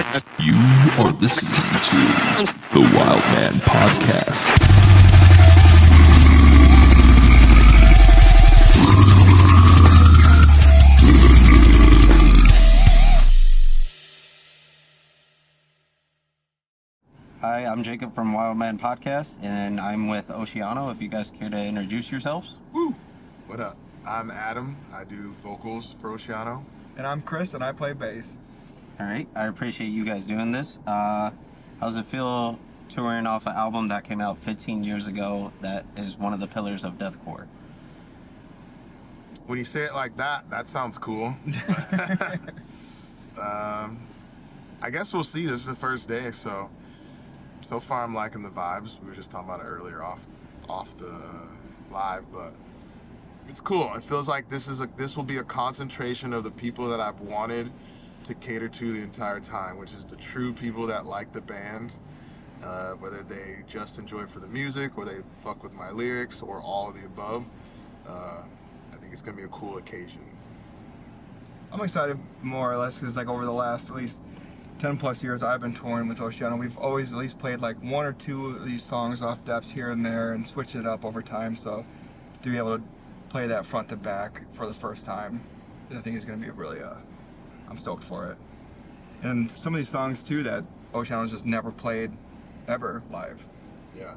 You are listening to the Wild Man Podcast. Hi, I'm Jacob from Wild Man Podcast, and I'm with Oceano. If you guys care to introduce yourselves. Woo! What up? I'm Adam. I do vocals for Oceano. And I'm Chris, and I play bass. All right, I appreciate you guys doing this. How does it feel touring off an album that came out 15 years ago that is one of the pillars of deathcore? When you say it like that, that sounds cool. I guess we'll see. This is the first day, so far I'm liking the vibes. We were just talking about it earlier off the live, but it's cool. It feels like this will be a concentration of the people that I've wanted to cater to the entire time, which is the true people that like the band, whether they just enjoy it for the music or they fuck with my lyrics or all of the above. I think it's gonna be a cool occasion. I'm excited more or less because like over the last at least 10 plus years I've been touring with Oceano, we've always at least played like one or two of these songs off depths here and there and switched it up over time. So to be able to play that front to back for the first time, I think is going to be really, I'm stoked for it. And some of these songs too that Oceano's just never played ever live. Yeah.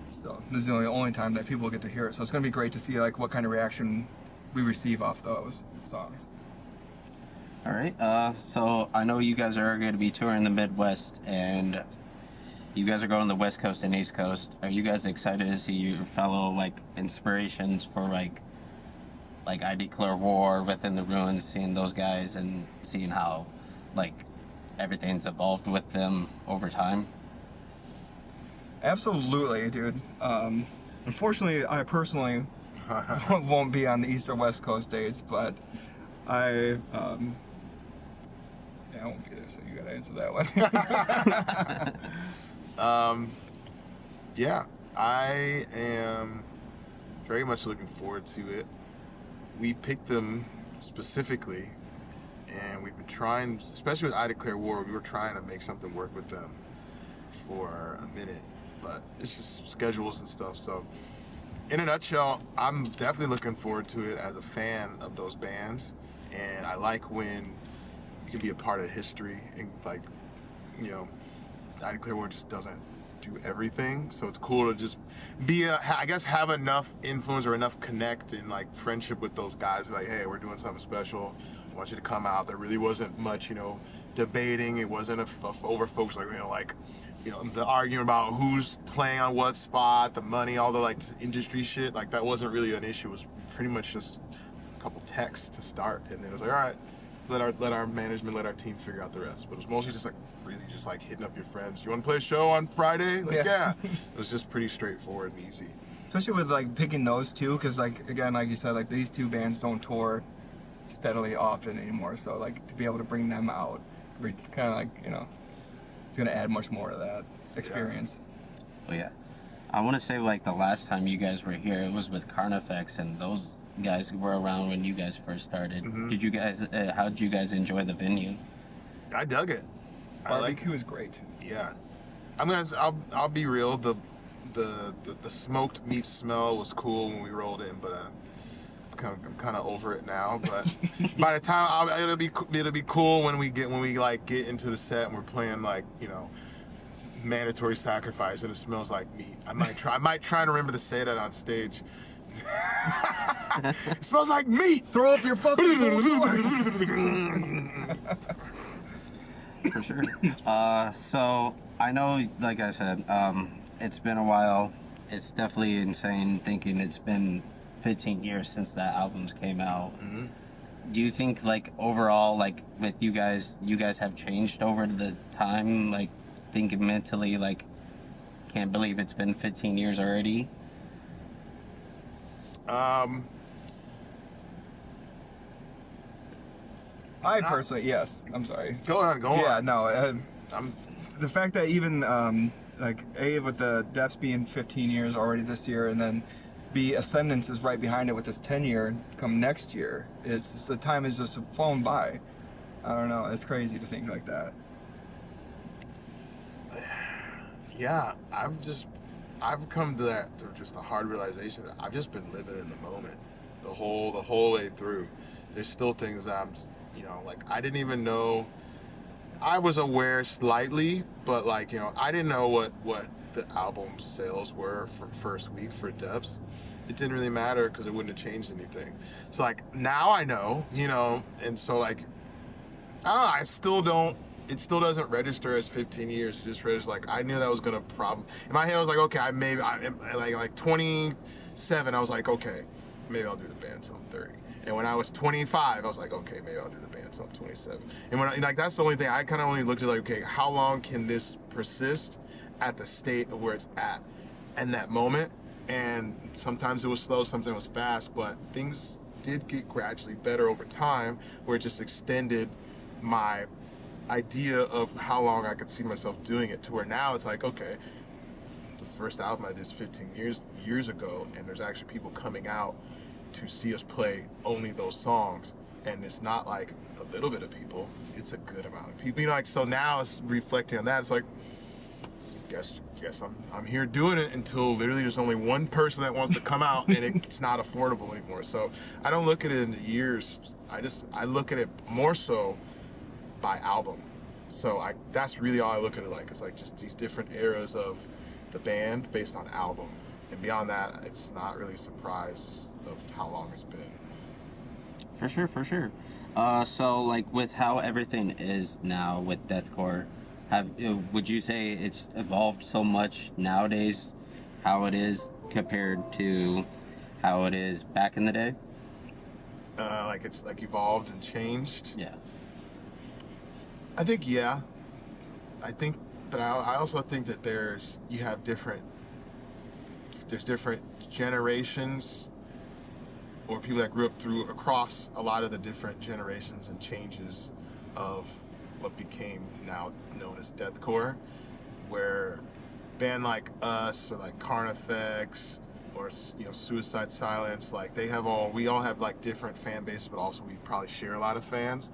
So this is the only time that people get to hear it. So it's going to be great to see like what kind of reaction we receive off those songs. All right, so I know you guys are going to be touring the Midwest, and you guys are going the West Coast and East Coast. Are you guys excited to see your fellow like inspirations for like I Declare War, Within the Ruins, seeing those guys and seeing how like everything's evolved with them over time? Absolutely, dude. Unfortunately, I personally won't be on the East or West Coast dates, but I won't be there, so you gotta answer that one. Yeah, I am very much looking forward to it. We picked them specifically, and we've been trying, especially with I Declare War, we were trying to make something work with them for a minute, but it's just schedules and stuff. So in a nutshell, I'm definitely looking forward to it as a fan of those bands, and I like when you can be a part of history and like, you know, I Declare War just doesn't do everything, so it's cool to just be I guess have enough influence or enough connect and like friendship with those guys, like, hey, we're doing something special, I want you to come out. There really wasn't much, you know, debating. It wasn't over folks like, the arguing about who's playing on what spot, the money, all the like industry shit, like that wasn't really an issue. It was pretty much just a couple texts to start, and then it was like, all right, let our management, let our team figure out the rest. But it was mostly just like really just like hitting up your friends. You want to play a show on Friday? Like, yeah. It was just pretty straightforward and easy. Especially with like picking those two, because like again, like you said, like these two bands don't tour steadily often anymore. So like to be able to bring them out, kind of like, you know, it's gonna add much more to that experience. Well, yeah. I want to say like the last time you guys were here, it was with Carnifex, and those guys were around when you guys first started. Mm-hmm. Did you guys? How did you guys enjoy the venue? I dug it. Barbecue is great. Yeah, I'll be real. The smoked meat smell was cool when we rolled in, but I'm kind of over it now. But by the time it'll be cool when we get into the set and we're playing like, you know, Mandatory Sacrifice and it smells like meat. I might try and remember to say that on stage. It smells like meat. Throw up your fucking For sure. So I know, like I said, it's been a while. It's definitely insane thinking it's been 15 years since that albums came out. Mm-hmm. Do you think like overall, like with you guys have changed over the time, like thinking mentally, like can't believe it's been 15 years already? I personally, yes. I'm sorry. Go on. Yeah, no. The fact that even like with the Deaths being 15 years already this year, and then B, Ascendance is right behind it with this 10-year come next year. It's just, the time is just flown by. I don't know. It's crazy to think like that. yeah, I've come to just a hard realization. I've just been living in the moment the whole way through. There's still things that I'm, like I didn't even know. I was aware slightly, but like, I didn't know what the album sales were for first week for Depths. It didn't really matter because it wouldn't have changed anything. So like now I know, and so like I don't know, it still doesn't register as 15 years. It just registers like I knew that was gonna in my head I was like, okay, like 27, I was like, okay, maybe I'll do the band until I'm 30. And when I was 25, I was like, okay, maybe I'll do the band until I'm 27. And when that's the only thing, I kind of only looked at like, okay, how long can this persist at the state of where it's at in that moment? And sometimes it was slow, sometimes it was fast, but things did get gradually better over time, where it just extended my idea of how long I could see myself doing it, to where now it's like, okay, the first album I did is 15 years ago, and there's actually people coming out to see us play only those songs, and it's not like a little bit of people, it's a good amount of people, like, so now it's reflecting on that. It's like, guess I'm here doing it until literally there's only one person that wants to come out, and it's not affordable anymore. So I don't look at it in the years. I look at it more so by album. So that's really all I look at it like. It's like just these different eras of the band based on album, and beyond that, it's not really a surprise of how long it's been. For sure. So like with how everything is now with deathcore, would you say it's evolved so much nowadays, how it is compared to how it is back in the day? Like it's like evolved and changed. Yeah. I think, yeah. But I also think that there's different generations, or people that grew up across a lot of the different generations and changes of what became now known as deathcore, where band like us, or like Carnifex, or Suicide Silence, like we all have like different fan bases, but also we probably share a lot of fans.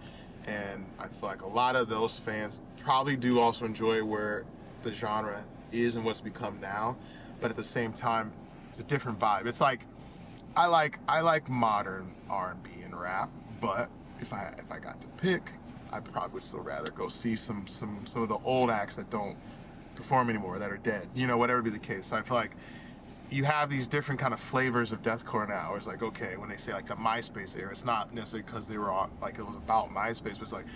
And I feel like a lot of those fans probably do also enjoy where the genre is and what's become now, but at the same time, it's a different vibe. It's like I like modern R&B and rap, but if I got to pick, I probably would still rather go see some of the old acts that don't perform anymore, that are dead. Whatever be the case. So I feel like you have these different kind of flavors of deathcore now. It's like, okay, when they say like the MySpace era, it's not necessarily because they were on, like, it was about MySpace, but it's like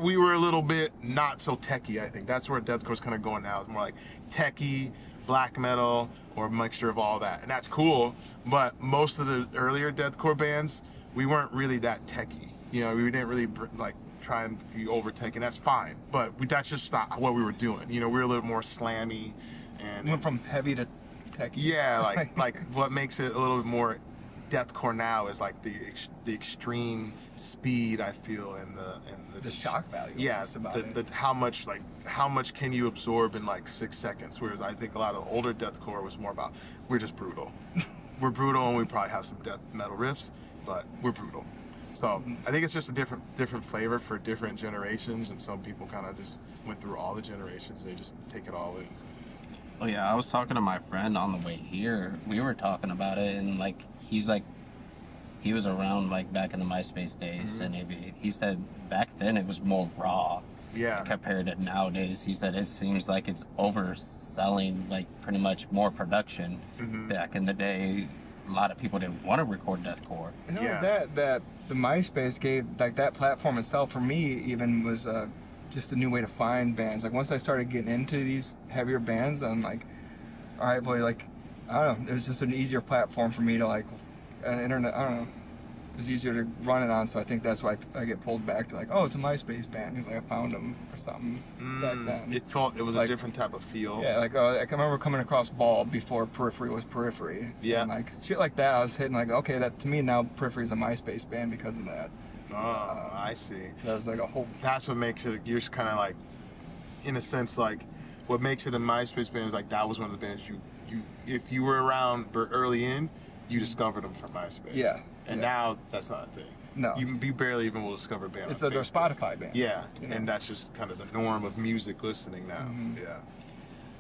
we were a little bit not so techie. I think that's where deathcore's kind of going now. It's more like techie, black metal, or a mixture of all that, and that's cool. But most of the earlier deathcore bands, we weren't really that techie. We didn't really like try and be over tech, and that's fine. But that's just not what we were doing. We were a little more slammy. And went from heavy to techie. Yeah, like what makes it a little bit more deathcore now is like the extreme speed, I feel, and the shock value. Yeah, how much can you absorb in like 6 seconds? Whereas I think a lot of older deathcore was more about, we're just brutal. We're brutal, and we probably have some death metal riffs, but we're brutal. So I think it's just a different flavor for different generations, and some people kind of just went through all the generations. They just take it all in. Oh yeah, I was talking to my friend on the way here. We were talking about it, and like he was around like back in the MySpace days, and he said back then it was more raw. Yeah. Compared to nowadays, he said it seems like it's overselling, like pretty much more production. Back in the day, a lot of people didn't want to record deathcore. That the MySpace gave, like, that platform itself for me even was just a new way to find bands. Like, once I started getting into these heavier bands, I'm like, all right, boy, like, I don't know, it was just an easier platform for me to, like, an internet, I don't know, it was easier to run it on, so I think that's why I get pulled back to like, oh, it's a MySpace band, because like, I found them or something back then. It was like, a different type of feel. Yeah, like, I can remember coming across Bulb before Periphery was Periphery. Yeah. And like, shit like that, I was hitting like, okay, that to me now Periphery is a MySpace band because of that. Oh, I see. That was like a whole... That's what makes it, you're kind of like, in a sense, like, what makes it a MySpace band is like, that was one of the bands if you were around early in, you discovered them from MySpace. Yeah. And now, that's not a thing. No. You barely even will discover a band It's on their Facebook. Spotify band. Yeah, you know? and that's just kind of the norm of music listening now. Yeah.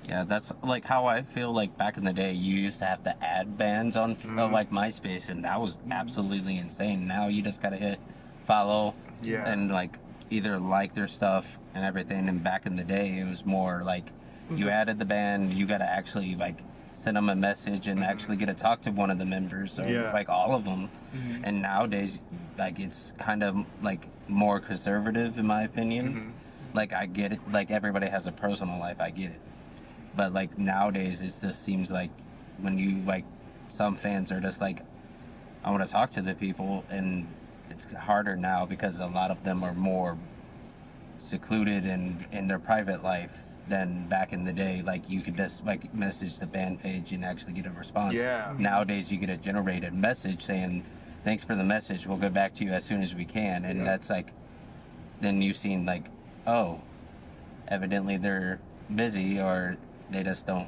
Yeah, that's like how I feel like back in the day. You used to have to add bands on like MySpace, and that was absolutely insane. Now you just gotta hit follow, Yeah. and like either like their stuff and everything. And back in the day, it was more like you added the band, you gotta actually like send them a message and actually get to talk to one of the members or Yeah. like all of them. And nowadays, like it's kind of like more conservative in my opinion. Like I get it, like everybody has a personal life, I get it. But like nowadays, it just seems like when you like, some fans are just like, I want to talk to the people, and it's harder now because a lot of them are more secluded in their private life than back in the day. Like you could just like message the band page and actually get a response. Yeah. Nowadays, you get a generated message saying, "Thanks for the message. We'll get back to you as soon as we can." And that's like, then you've seen like, oh, evidently they're busy or they just don't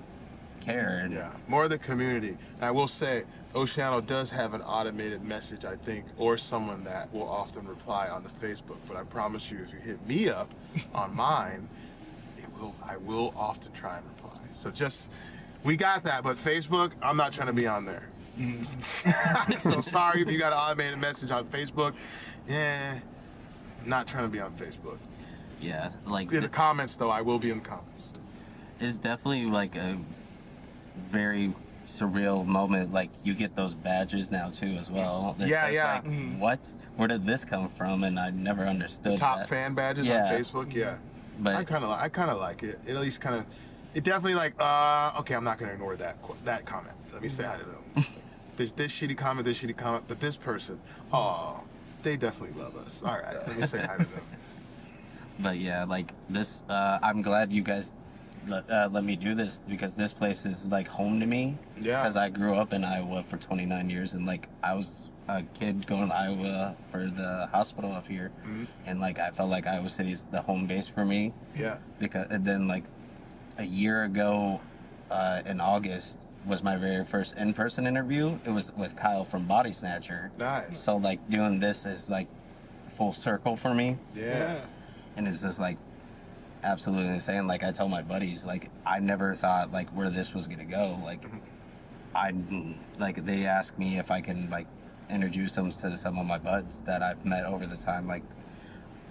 care. And Yeah, more of the community. And I will say, Oceano does have an automated message, I think, or someone that will often reply on the Facebook. But I promise you, if you hit me up on mine, I will often try and reply. So just, we got that. But Facebook, I'm not trying to be on there. So sorry if you got an automated message on Facebook. Yeah, not trying to be on Facebook. Yeah, like In the comments, though, I will be in the comments. it's definitely like a very surreal moment. Like you get those badges now too as well. It's Yeah, just yeah. Like, what? Where did this come from? And I never understood Top that. fan badges Yeah. on Facebook, yeah. But I kind of like it. It at least kind of, it definitely like, okay, I'm not gonna ignore that comment. Let me say hi to them. This shitty comment, but this person, oh, they definitely love us. All right, let me say hi to them. But yeah, like this, I'm glad you guys let me do this because this place is like home to me. Yeah. Because I grew up in Iowa for 29 years and like I was a kid going to Iowa for the hospital up here, and like I felt like Iowa City's the home base for me. Yeah. Because and then like a year ago, in August was my very first in-person interview. It was with Kyle from Body Snatcher. Nice. So like doing this is like full circle for me. Yeah. And it's just like absolutely insane. Like I told my buddies, like I never thought like where this was gonna go. Like they asked me if I can like introduce them to some of my buds that I've met over the time. Like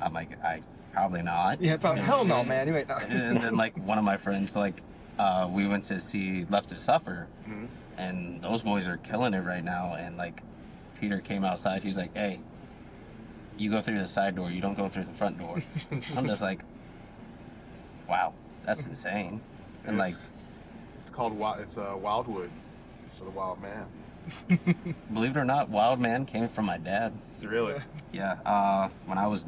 I'm like I probably not. Yeah, probably. Hell no, man. You ain't not. And then like one of my friends, like we went to see Left to Suffer, and those boys are killing it right now. And like Peter came outside, he's like, "Hey, you go through the side door, you don't go through the front door." I'm just like, wow, that's insane. And like, it's called Wildwood for the Wild Man. believe it or not, Wild Man came from my dad. Really? Yeah, when I was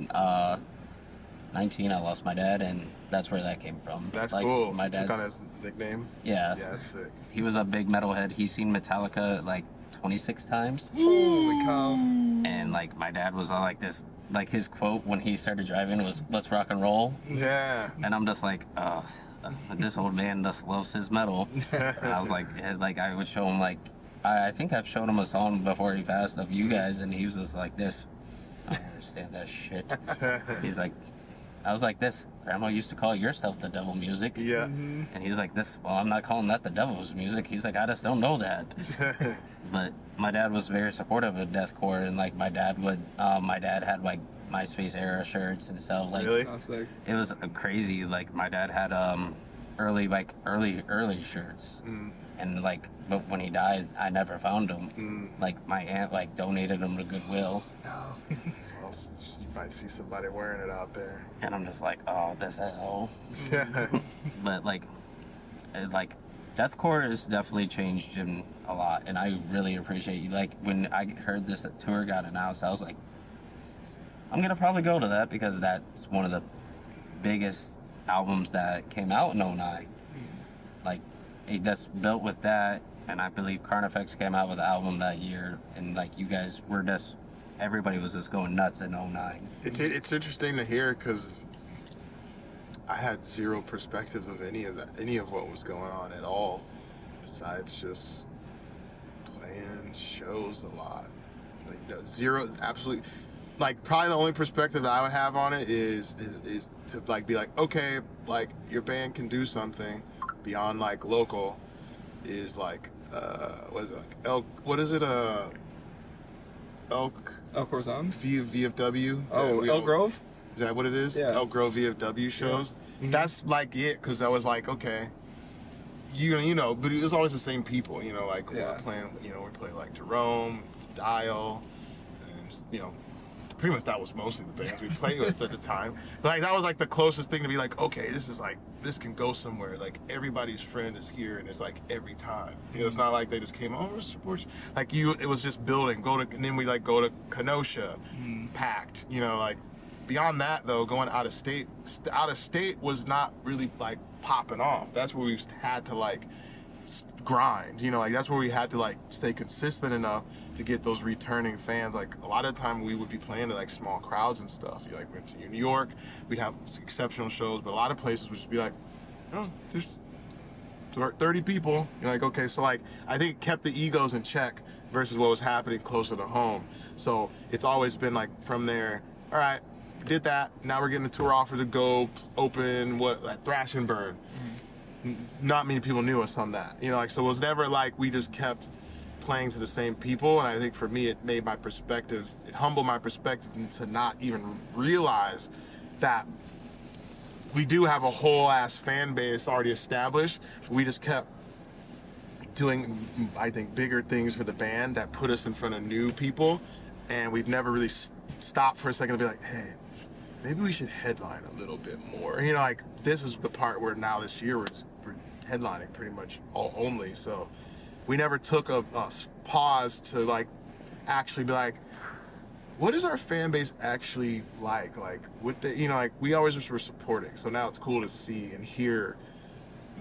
19, I lost my dad, and that's where that came from. That's like, cool. My Took dad's on his nickname. yeah. Yeah, that's sick. He was a big metalhead. He's seen Metallica like 26 times. Holy cow. And like my dad was all like this, like his quote when he started driving was "Let's rock and roll," Yeah. and I'm just like, this old man just loves his metal. And I was like I would show him like, I think I've showed him a song before he passed of you guys, and he was just like this. I don't understand that shit. He's like, I was like this. Grandma used to call your stuff the devil music. Yeah. And he's like this. Well, I'm not calling that the devil's music. He's like, I just don't know that. But my dad was very supportive of deathcore, and like my dad had like MySpace era shirts and stuff. Like Really? That's sick. it was crazy. Like my dad had early shirts, and like but when he died, I never found them. Like my aunt like donated them to Goodwill, No. Well, you might see somebody wearing it out there. and I'm just like, oh, this asshole. But like deathcore has definitely changed him a lot, and I really appreciate you. Like when I heard this tour got announced, I was like, I'm gonna probably go to that because that's one of the biggest albums that came out in '09. Like it just built with that, and I believe Carnifex came out with an album that year, and like you guys were just, everybody was just going nuts in '09. It's interesting to hear because I had zero perspective of any of what was going on at all, besides just playing shows a lot. Like zero, absolutely. Like probably the only perspective that I would have on it is to like be like, okay, like your band can do something, beyond like local is like what is it, like El Corazon? VFW. Oh, Yeah, Elk Grove? Is that what it is? Yeah. Elk Grove VFW shows. Yeah. That's like it, because I was like, okay, you know, but it was always the same people, you know, like Yeah. we're playing, you know, we play like Jerome, Dial, and you know, pretty much that was mostly the bands we played with at the time. But like that was like the closest thing to be like, okay, this is like, this can go somewhere. Like everybody's friend is here, and it's like every time. You know, it's not like they just came over to support you. Like it was just building. And then we like go to Kenosha, packed. You know, like beyond that though, going out of state was not really like popping off. That's where we had to like grind, you know, like that's where we had to like stay consistent enough to get those returning fans. Like a lot of the time we would be playing to like small crowds and stuff. You like went to New York, we'd have exceptional shows, but a lot of places would just be like, oh, there's 30 people. You're like, okay, so like I think it kept the egos in check versus what was happening closer to home. So it's always been like from there, all right, did that, now we're getting a tour offer to go open like Thrash and Burn. Not many people knew us on that, you know, like, so it was never like we just kept playing to the same people. And I think for me it made my perspective, it humbled my perspective to not even realize that we do have a whole ass fan base already established. We just kept doing, I think, bigger things for the band that put us in front of new people, and we've never really stopped for a second to be like, hey, maybe we should headline a little bit more. You know, like this is the part where now this year we're headlining pretty much only. So we never took a pause to like actually be like, what is our fan base actually like with the, you know, like we always just were supporting. So now it's cool to see and hear,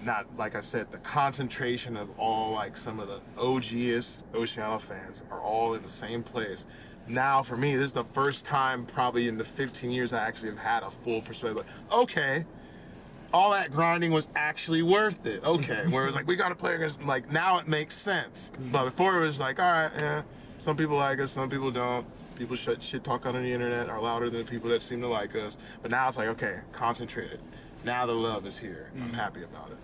not like I said, the concentration of all like some of the OGest Oceano fans are all in the same place. Now for me, this is the first time probably in the 15 years I actually have had a full perspective. Like, okay, all that grinding was actually worth it. Okay, whereas like we got to play against, like now it makes sense. But before it was like, all right, yeah, some people like us, some people don't. People shit talk on the internet are louder than the people that seem to like us. But now it's like, okay, concentrated. Now the love is here. I'm happy about it.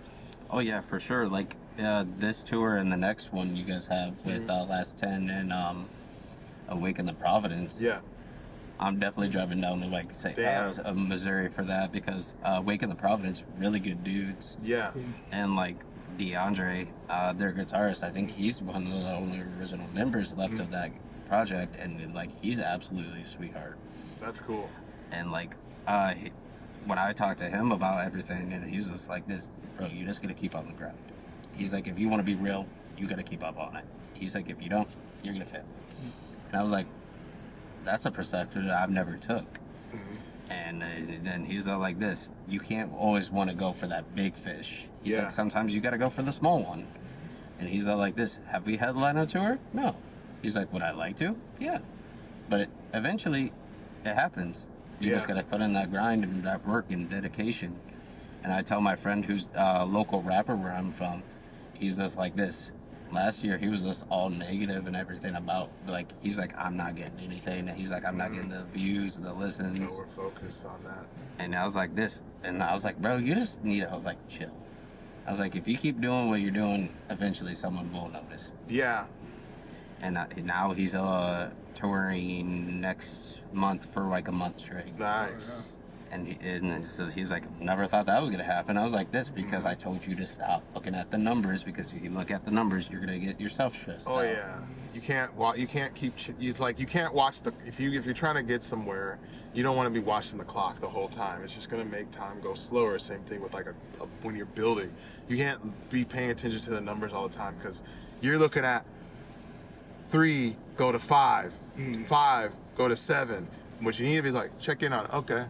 Oh yeah, for sure. Like this tour and the next one you guys have with Last 10 and Awaken the Providence. Yeah. I'm definitely driving down to like say Missouri for that, because Awaken the Providence, really good dudes. Yeah. And like DeAndre, their guitarist, I think he's one of the only original members left of that project, and like he's absolutely a sweetheart. That's cool. And like when I talked to him about everything, and he's just like, this, bro, you just gotta keep on the grind. He's like, if you want to be real, you gotta keep up on it. He's like, if you don't, you're gonna fail. And I was like, that's a perspective that I've never took. And then he's like this, you can't always want to go for that big fish. He's like, sometimes you gotta go for the small one. And he's like this, have we headlined a tour? No. He's like, would I like to? Yeah. But eventually it happens. You just gotta put in that grind and that work and dedication. And I tell my friend who's a local rapper where I'm from, he's just like this. Last year he was just all negative and everything about, like, he's like, I'm not getting anything. And he's like, I'm not getting the views, the listens. No, we're focused on that. And I was like this, and I was like, bro, you just need to like chill. I was like, if you keep doing what you're doing, eventually someone will notice. Yeah. And now he's touring next month for like a month straight. Nice. And he's like, never thought that was gonna happen. I was like, this because I told you to stop looking at the numbers, because if you look at the numbers, you're gonna get yourself stressed out. Yeah. You can't keep. It's like you can't watch the. If you're trying to get somewhere, you don't want to be watching the clock the whole time. It's just gonna make time go slower. Same thing with like when you're building. You can't be paying attention to the numbers all the time, because you're looking at 3 go to 5, 5 go to 7. What you need to be like, check in on it. Okay.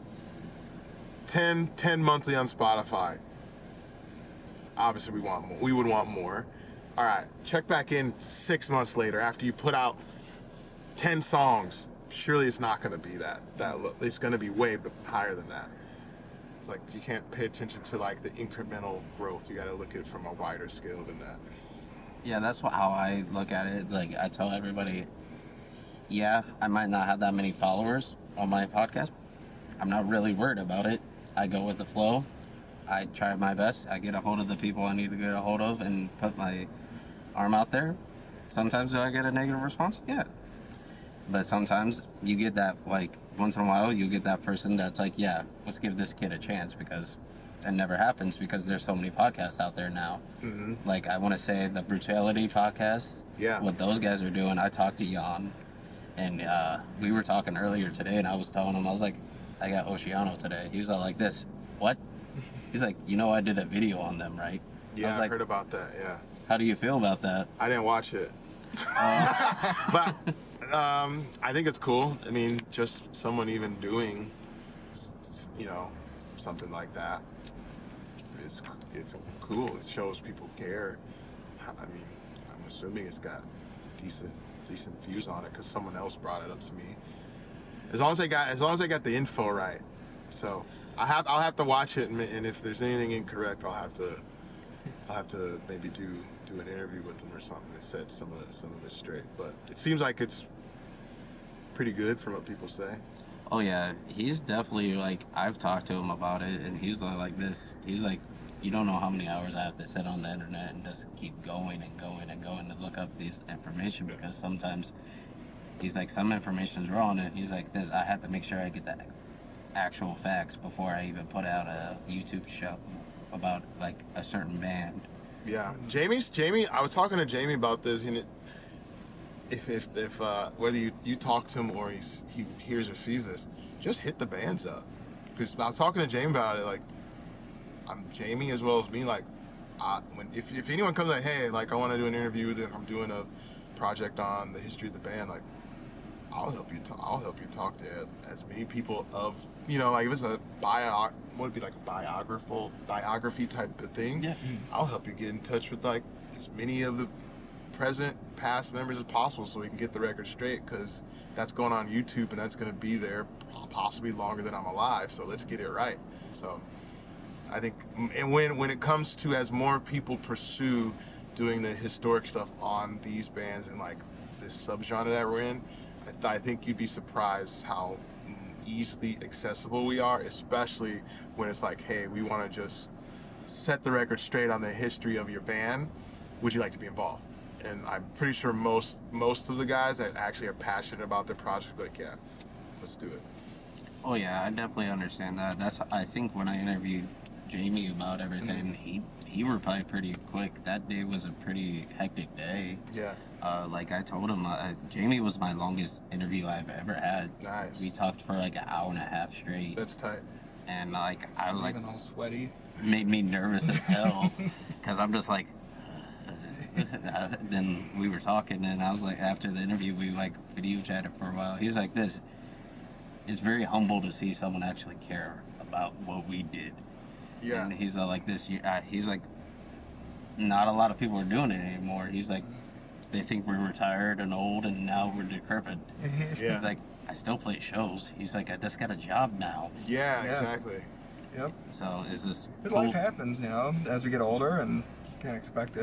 10 monthly on Spotify. Obviously we want more. We would want more. All right, check back in 6 months later after you put out 10 songs. Surely it's not going to be that it's going to be way higher than that. It's like you can't pay attention to like the incremental growth. You got to look at it from a wider scale than that. Yeah, that's how I look at it. Like, I tell everybody, yeah, I might not have that many followers on my podcast. I'm not really worried about it. I go with the flow. I try my best. I get a hold of the people I need to get a hold of and put my arm out there. Sometimes do I get a negative response? Yeah. But sometimes you get that, like, once in a while, you get that person that's like, yeah, let's give this kid a chance, because it never happens because there's so many podcasts out there now. Mm-hmm. Like, I want to say the Brutality podcast, Yeah. what those guys are doing. I talked to Jan, and we were talking earlier today, and I was telling him, I was like, I got Oceano today. He was all like this, what? He's like, I did a video on them, right? Yeah, I was I like, heard about that. Yeah, how do you feel about that? I didn't watch it, but I think it's cool. I mean, just someone even doing, something like that. It's cool. It shows people care. I mean, I'm assuming it's got decent views on it because someone else brought it up to me. As long as I got the info right. So I'll have to watch it, and if there's anything incorrect, I'll have to maybe do an interview with them or something and set some of it straight. But it seems like it's pretty good from what people say. Oh yeah, he's definitely, like, I've talked to him about it, and he's like this. He's like, you don't know how many hours I have to sit on the internet and just keep going and going and going to look up these information, because sometimes he's like, some information's wrong, and he's like, this, I have to make sure I get the actual facts before I even put out a YouTube show about, like, a certain band. Yeah, Jamie. I was talking to Jamie about this, and if whether you talk to him or he hears or sees this, just hit the bands up. Because I was talking to Jamie about it, like, I'm Jamie as well as me, like, if anyone comes like, hey, like, I want to do an interview with them, I'm doing a project on the history of the band, like, I'll help you talk to as many people of, like, if it's a would it be like a biography type of thing? Yeah. I'll help you get in touch with, like, as many of the present, past members as possible, so we can get the record straight, because that's going on YouTube and that's going to be there possibly longer than I'm alive. So let's get it right. So I think, and when it comes to, as more people pursue doing the historic stuff on these bands and, like, this subgenre that we're in, I think you'd be surprised how easily accessible we are, especially when it's like, hey, we want to just set the record straight on the history of your band. Would you like to be involved? And I'm pretty sure most of the guys that actually are passionate about their project are like, yeah, let's do it. Oh yeah, I definitely understand that. I think when I interviewed Jamie about everything, he replied pretty quick. That day was a pretty hectic day. Yeah. Like I told him, Jamie was my longest interview I've ever had. Nice. We talked for like an hour and a half straight. That's tight. And like I was like, even all sweaty. made me nervous as hell, because I'm just like. Then we were talking, and I was like, after the interview, we like video chatted for a while. He's like, this. It's very humble to see someone actually care about what we did. Yeah. And he's like this. He's like, not a lot of people are doing it anymore. He's like, they think we're retired and old, and now we're decrepit. Yeah. He's like, I still play shows. He's like, I just got a job now. Yeah, Yeah. exactly. Yep. So is this? But cool? life happens, as we get older, and you can't expect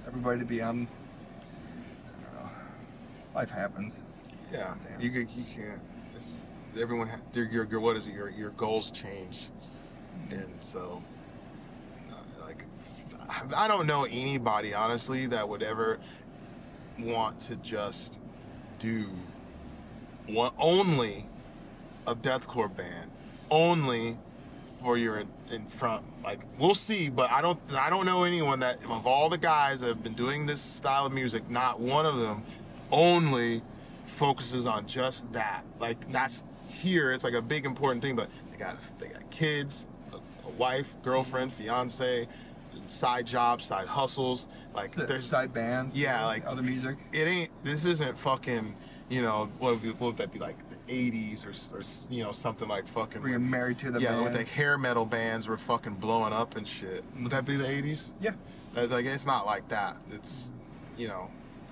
everybody to be on. I don't know. Life happens. Yeah. Damn. You can't. Everyone, your what is it? Your goals change, and so, like, I don't know anybody honestly that would ever want to just do only a deathcore band, only for your in front. Like, we'll see, but I don't know anyone that, of all the guys that have been doing this style of music, not one of them only focuses on just that. Like, that's here, it's like a big important thing, but they got kids, a wife, girlfriend, fiance, side jobs, side hustles, like There's side bands. Yeah, like other music. This isn't fucking, what would that be, like the 80s or something like fucking, Where you're married to the band. with the hair metal bands were fucking blowing up and shit. Would that be the 80s? Yeah. Like, it's not like that. It's,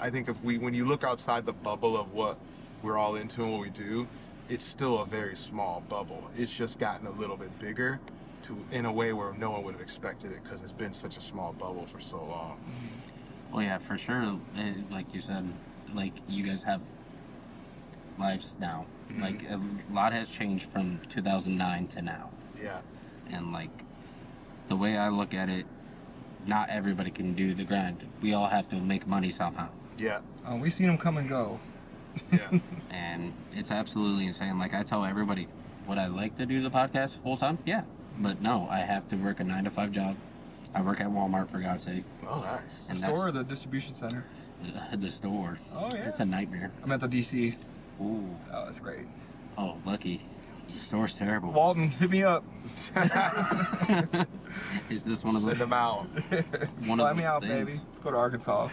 I think when you look outside the bubble of what we're all into and what we do, it's still a very small bubble. It's just gotten a little bit bigger in a way where no one would have expected it, because it's been such a small bubble for so long. Oh yeah, for sure. Like you said, like, you guys have lives now. Like, a lot has changed from 2009 to now. Yeah. And like, the way I look at it, not everybody can do the grind. We all have to make money somehow. Yeah. We've seen them come and go. Yeah. And it's absolutely insane. Like, I tell everybody, would I like to do the podcast full time? Yeah. But no, I have to work a 9-to-5 job. I work at Walmart, for God's sake. Oh, nice. The store or the distribution center? The store. Oh, yeah. It's a nightmare. I'm at the DC. Ooh. Oh, that's great. Oh, lucky. The store's terrible. Walton, hit me up. Is this one of Send those? them out. One Fly of me those out, things? baby. Let's go to Arkansas.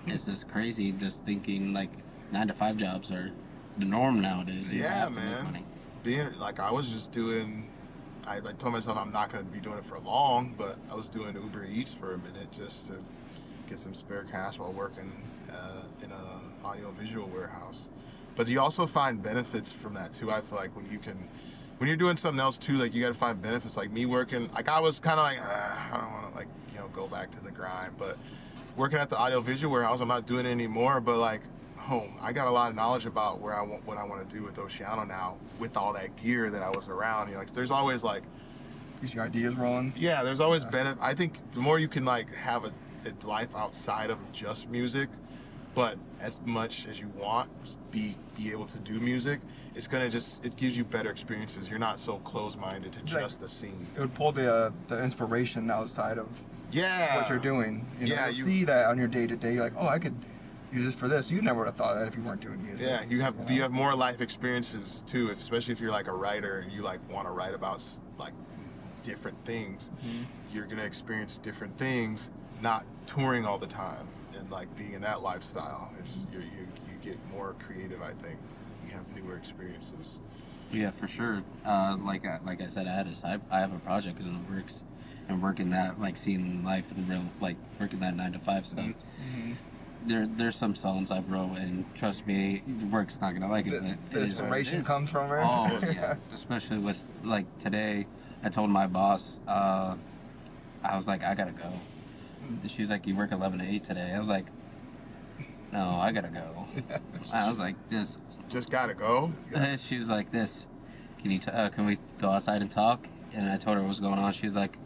It's just crazy just thinking like 9-to-5 jobs are the norm nowadays. You Yeah, have to make man. money. Being like, I was just doing. I like told myself I'm not going to be doing it for long, but I was doing Uber Eats for a minute just to get some spare cash while working in a audio visual warehouse. But you also find benefits from that too. I feel like when you're doing something else too, like you got to find benefits. Like me working, like I was kind of like, I don't want to like go back to the grind. But working at the audio visual warehouse, I'm not doing it anymore. But like home, I got a lot of knowledge about what I want to do with Oceano now, with all that gear that I was around. Like there's always like, Get your ideas rolling. yeah, there's always benefit. I think the more you can like have a life outside of just music, but as much as you want, be able to do music, it's gonna it gives you better experiences. You're not so close-minded to just the scene. It would pull the inspiration outside of Yeah. what you're doing. Yeah, You see that on your day-to-day. You're like, oh, I could use this for this. You never would have thought of that if you weren't doing music. Yeah, you have more life experiences too, especially if you're like a writer and you like want to write about like different things. Mm-hmm. You're gonna experience different things, not touring all the time and like being in that lifestyle. You get more creative. I think you have newer experiences. Yeah, for sure. Like I said, I have a project in the works, and working that, like seeing life in real, like working that 9-to-5 stuff. Mm-hmm. There's some songs I wrote, and trust me, the work's not gonna like it. But The it is what it inspiration is. comes from it. Oh yeah, especially with like today, I told my boss, I was like, I gotta go. And she was like, you work 11 to 8 today. I was like, no, I gotta go. I was like, this. Just gotta go. She was like, this. Can we go outside and talk? And I told her what was going on. She was like,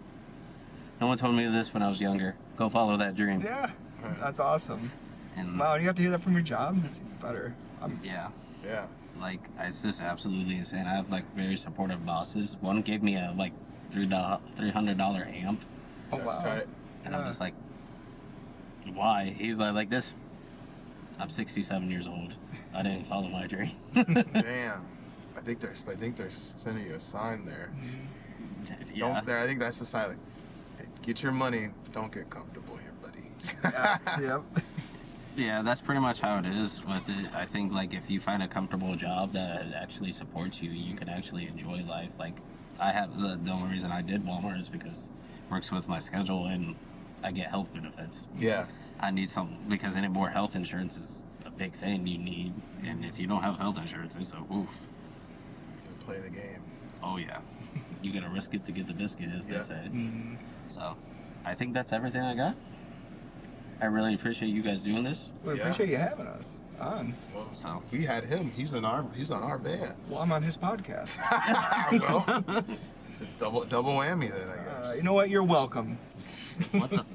no one told me this when I was younger. Go follow that dream. Yeah, that's awesome. And Wow, you have to hear that from your job? That's even better. yeah. Yeah. Like, it's just absolutely insane. I have like very supportive bosses. One gave me a like $300 amp, Oh, That's wow. tight. and I'm Yeah. just like, why? He's like this. I'm 67 years old. I didn't follow my dream. Damn. I think they're sending you a sign there. Yeah. Don't there. I think that's the sign. Like, hey, get your money. Don't get comfortable here, buddy. Yep. Yeah, that's pretty much how it is with it. I think like if you find a comfortable job that actually supports you, you can actually enjoy life. Like I have the only reason I did Walmart is because it works with my schedule and I get health benefits. Yeah. I need some because any more health insurance is a big thing you need, and if you don't have health insurance, it's a oof. You play the game. Oh yeah, you gotta risk it to get the biscuit, as Yeah. they say. Mm-hmm. So, I think that's everything I got. I really appreciate you guys doing this. We Yeah. appreciate you having us on. Well, So. we had him. He's on our band. Well, I'm on his podcast. Well, it's a double whammy then, I guess. You know what? You're welcome. What the?